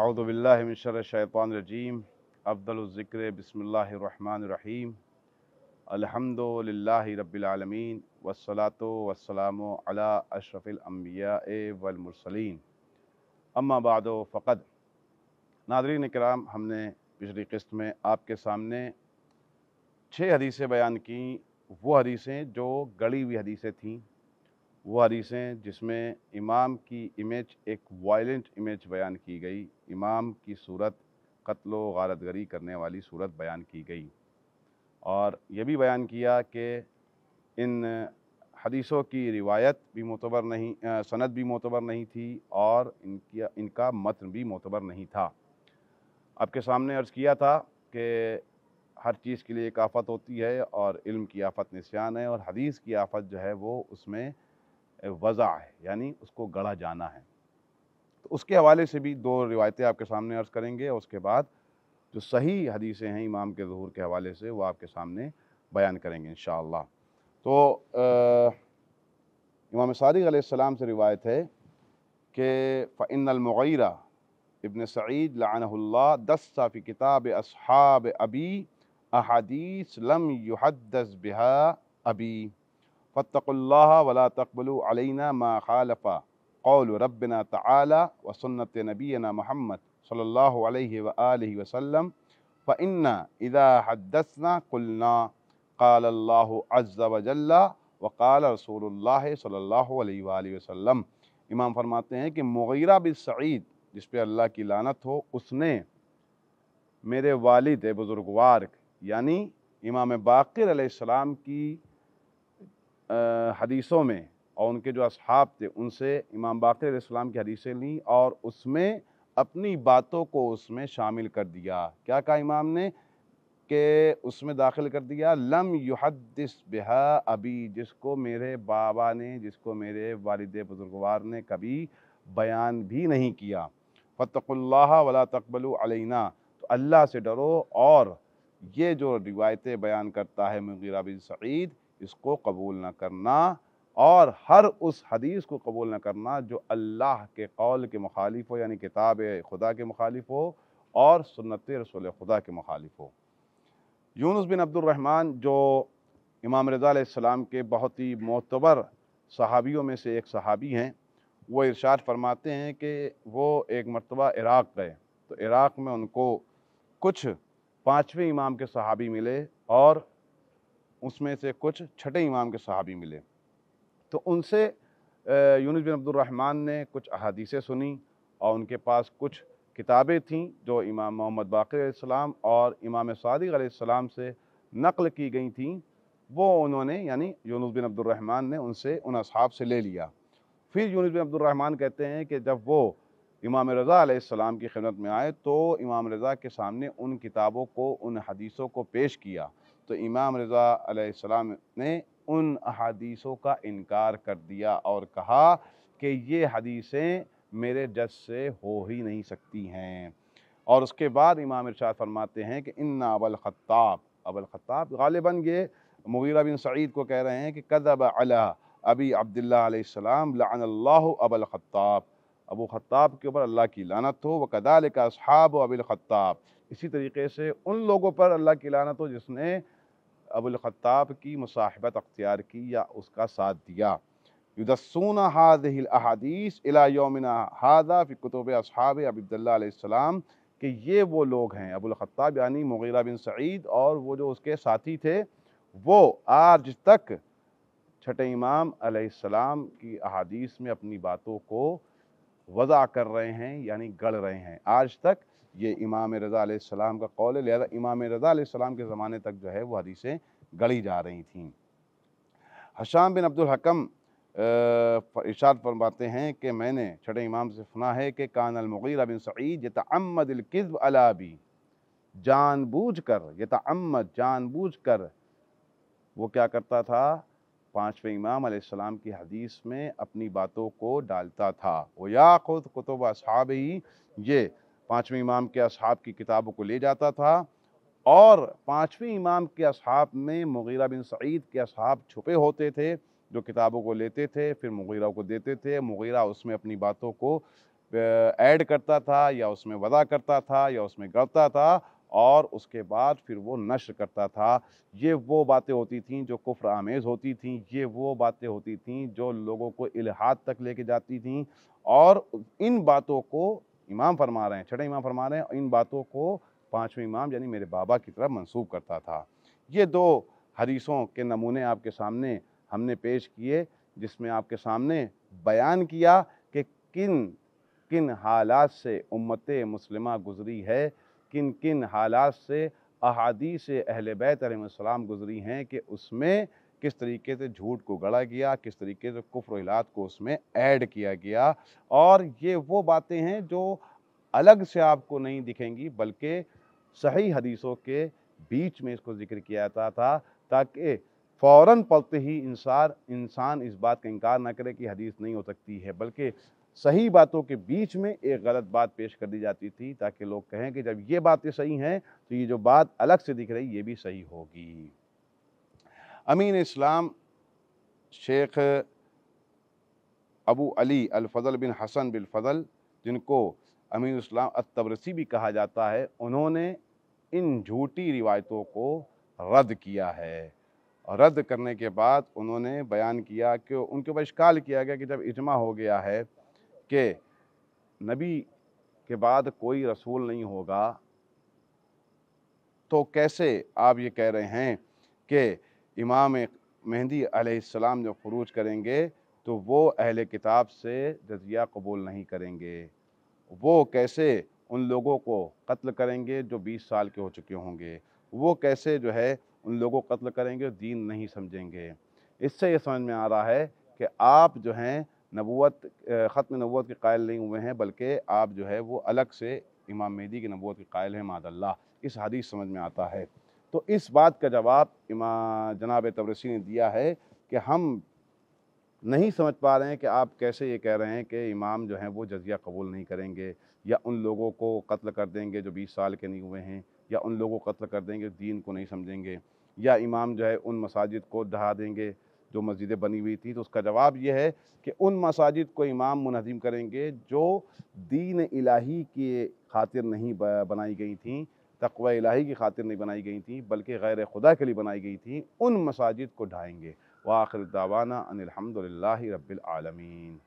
अऊज़ु बिल्लाहि मिन शर्रि शैतानिर रजीम। अफ़्ज़लुज़ ज़िक्र बिस्मिल्लाहिर रहमानिर रहीम। अल्हम्दुलिल्लाहि रब्बिल आलमीन वस्सलातु वस्सलामु अला अशरफिल अंबियाए वल मुरसलीन। अम्मा बादो फ़क़द। नाज़रीन किराम, हमने पिछली क़िस्त में आपके सामने 6 हदीसें बयान की। वो हदीसें जो गढ़ी हुई हदीसें थीं, वो हदीसें जिसमें इमाम की इमेज, एक वायलेंट इमेज बयान की गई, इमाम की सूरत कत्ल व गारतगरी करने वाली सूरत बयान की गई। और ये भी बयान किया कि इन हदीसों की रिवायत भी मोतबर नहीं, सनद भी मोतबर नहीं थी और इनका मतन भी मोतबर नहीं था। आपके सामने अर्ज़ किया था कि हर चीज़ के लिए एक आफ़त होती है और इल्म की आफ़त निस्यान है, और हदीस की आफ़त जो है वो उसमें वज़ा है, यानी उसको गढ़ा जाना है। तो उसके हवाले से भी 2 रिवायतें आपके सामने अर्ज़ करेंगे, और उसके बाद जो सही हदीसें हैं इमाम के ज़ुहूर के हवाले से वो आपके सामने बयान करेंगे इंशाअल्लाह। तो इमाम सादिक़ अलैहिस्सलाम से रिवायत है कि फ़इन्नल मुग़ीरा इब्न सईद लअनहुल्लाह दस्सा फ़ी किताब अस्हाब अबी अहादीस लम युहद्दस बिहा अबी फ़त्तक़ुल्लाह वला तक़बलू अलैना मा ख़ालफ़ा क़ौल रब्बिना तआला व सुन्नत नबीना मुहम्मद सल्लल्लाहु अलैहि व आलिहि वसल्लम फ़इन्ना इज़ा हद्दसना क़ुलना क़ाल अल्लाहु अज़्ज़ व जल्ला व क़ाल रसूलुल्लाह सल्लल्लाहु अलैहि व आलिहि वसल्लम। इमाम फरमाते हैं कि मुग़ीरा बिन सईद, जिस पे अल्लाह की लानत हो, उसने मेरे वालिद बुज़ुर्गवार यानी इमाम बाक़िर अलैहिस्सलाम की हदीसों में और उनके जो असहाब थे उनसे इमाम बाक़िर अलैहिस्सलाम की हदीसें लीं और उसमें अपनी बातों को उसमें शामिल कर दिया। क्या कहा इमाम ने कि उसमें दाखिल कर दिया लम युहद्दिस बिहा अबी, जिसको मेरे बाबा ने, जिसको मेरे वालिद बुज़ुर्गवार ने कभी बयान भी नहीं किया। फ़त्तक़ुल्लाह वला तक़बलू अलैना, तो अल्लाह से डरो और ये जो रिवायतें बयान करता है मुग़ीरा बिन सईद, इसको कबूल न करना और हर उस हदीस को कबूल न करना जो अल्लाह के कौल के मुखालिफ हो, यानी किताब खुदा के मुखालिफ हो और सुन्नत रसूल खुदा के मुखालिफ हो। यूनुस बिन अब्दुर्रहमान, जो इमाम रज़ा अलैहिस्सलाम के बहुत ही मोतबर सहाबियों में से एक सहाबी हैं, वो इरशाद फरमाते हैं कि वो एक मरतबा इराक़ गए, तो इराक़ में उनको कुछ 5वें इमाम के सहाबी मिले और उसमें से कुछ 6ठे इमाम के सहाबी मिले। तो उनसे यूनुस बिन अब्दुर्रहमान ने कुछ अहादीसें सुनी और उनके पास कुछ किताबें थीं जो इमाम मोहम्मद बाक़िर अलैहिस्सलाम और इमाम सादिक़ अलैहिस्सलाम से नक़ल की गई थीं। वो उन्होंने, यानी यूनुस बिन अब्दुर्रहमान ने उनसे, उन असहाब से ले लिया। फिर यूनुस बिन अब्दुर्रहमान कहते हैं कि जब वो इमाम रज़ा अलैहिस्सलाम की खिदमत में आए तो इमाम रज़ा के सामने उन किताबों को, उन हदीसों को पेश किया, तो इमाम रज़ा अलैहिस्सलाम ने उन अहादीसों का इनकार कर दिया और कहा कि ये हदीसें मेरे जज से हो ही नहीं सकती हैं। और उसके बाद इमाम इरशाद फरमाते हैं कि इन्ना अबल ख़त्ताब ग़ालिबन ये मुग़ीरा बिन सईद को कह रहे हैं कि कज़ब अला अबी अब्दुल्लाह अलैहिस्सलाम लअनल्लाहु अबल ख़त्ताब, अबू ख़त्ताब के ऊपर अल्लाह की लानत हो। व कज़ालिका अस्हाबु अबिल ख़त्ताब, इसी तरीके से उन लोगों पर अल्लाह की लानत हो जिसने अबुल ख़त्ताब की मुसाहिबत अख्तियार की या उसका साथ दिया। युदस्सूना हाज़िहिल अहादीस इला यौमिना हाज़ा फ़ी कुतुब अस्हाब अब्दुल्लाह अलैहिस्सलाम, कि ये वो लोग हैं, अबुल ख़त्ताब यानी मुग़ीरा बिन सईद और वो जो उसके साथी थे, वो आज तक 6ठे इमाम अलैहिस्सलाम की अहादीस में अपनी बातों को वज़ा कर रहे हैं, यानी गढ़ रहे हैं। आज तक ये इमाम रज़ा अलैहिस्सलाम का कौल है, लिहाज़ा इमाम रज़ा अलैहिस्सलाम के ज़माने तक जो है वो हदीसें गढ़ी जा रही थीं। हशाम बिन अब्दुल हकम इरशाद फरमाते हैं कि मैंने 6ठे इमाम से सुना है कि कानल मुग़ीरा बिन सईद यतअम्मदुल किज़्ब अला अबी, जानबूझकर वो क्या करता था, 5वें इमाम अलैहिस्सलाम की हदीस में अपनी बातों को डालता था। वो याख़ुज़ कुतुब अस्हाबिही, ये 5वें इमाम के असहाब की किताबों को ले जाता था और 5वें इमाम के असहाब में मुग़ीरा बिन सईद के असहाब छुपे होते थे जो किताबों को लेते थे, फिर मुग़ीरा को देते थे। मुग़ीरा उसमें अपनी बातों को ऐड करता था या उसमें वदा करता था या उसमें गढ़ता था और उसके बाद फिर वो नश्र करता था। ये वो बातें होती थीं जो कुफ्र आमेज़ होती थीं, ये वो बातें होती थीं जो लोगों को इल्हाद तक लेके जाती थीं। और इन बातों को इमाम फरमा रहे हैं, छठे इमाम फरमा रहे हैं, इन बातों को पाँचवें इमाम यानी मेरे बाबा की तरफ मंसूब करता था। ये दो हदीसों के नमूने आपके सामने हमने पेश किए, जिसमें आपके सामने बयान किया कि किन किन हालात से उम्मत मुस्लिमा गुज़री है, किन किन हालात से अहादीस अहले बैत अलैहिस्सलाम गुज़री हैं कि उसमें किस तरीके से झूठ को गढ़ा गया, किस तरीके से कुफ्र इलात को उसमें ऐड किया गया। और ये वो बातें हैं जो अलग से आपको नहीं दिखेंगी, बल्कि सही हदीसों के बीच में इसको ज़िक्र किया जाता था, ताकि फ़ौरन पढ़ते ही इंसान इस बात का इनकार ना करे कि हदीस नहीं हो सकती है, बल्कि सही बातों के बीच में एक गलत बात पेश कर दी जाती थी, ताकि लोग कहें कि जब ये बातें सही हैं तो ये जो बात अलग से दिख रही ये भी सही होगी। अमीन इस्लाम शेख अबू अली अल फज़ल बिन हसन बिन फज़ल, जिनको अमीन इस्लाम अत-तबरसी भी कहा जाता है, उन्होंने इन झूठी रिवायतों को रद्द किया है। और रद्द करने के बाद उन्होंने बयान किया कि उनके ऊपर इश्काल किया गया कि जब इजमा हो गया है कि नबी के बाद कोई रसूल नहीं होगा, तो कैसे आप ये कह रहे हैं कि इमाम मेहदी अलैहिस्सलाम जब ख़ुरूज करेंगे तो वो अहले किताब से जज़िया कबूल नहीं करेंगे, वो कैसे उन लोगों को कत्ल करेंगे जो 20 साल के हो चुके होंगे, वो कैसे जो है उन लोगों को कत्ल करेंगे जो दीन नहीं समझेंगे। इससे ये समझ में आ रहा है कि आप जो हैं नबूवत ख़त्म नबूवत के कायल नहीं हुए हैं, बल्कि आप जो है वो अलग से इमाम मेहदी की नबूवत के कायल हैं मादअल्लाह। इस हदीस समझ में आता है। तो इस बात का जवाब जनाब तबरसी ने दिया है कि हम नहीं समझ पा रहे हैं कि आप कैसे ये कह रहे हैं कि इमाम जो हैं वो जज़िया कबूल नहीं करेंगे, या उन लोगों को कत्ल कर देंगे जो 20 साल के नहीं हुए हैं, या उन लोगों को कत्ल कर देंगे जो दीन को नहीं समझेंगे, या इमाम जो है उन मसाजिद को ढहा देंगे जो मस्जिदें बनी हुई थी। तो उसका जवाब ये है कि उन मसाजिद को इमाम मुनहदिम करेंगे जो दीन इलाही की खातिर नहीं बनाई गई थीं, तक़वा इलाही की खातिर नहीं बनाई गई थीं, बल्कि गैर खुदा के लिए बनाई गई थीं, उन मसाजिद को ढाएँगे। व आखिर दावाना अनिल हम्दुलिल्लाहि रब्बिल आलमीन।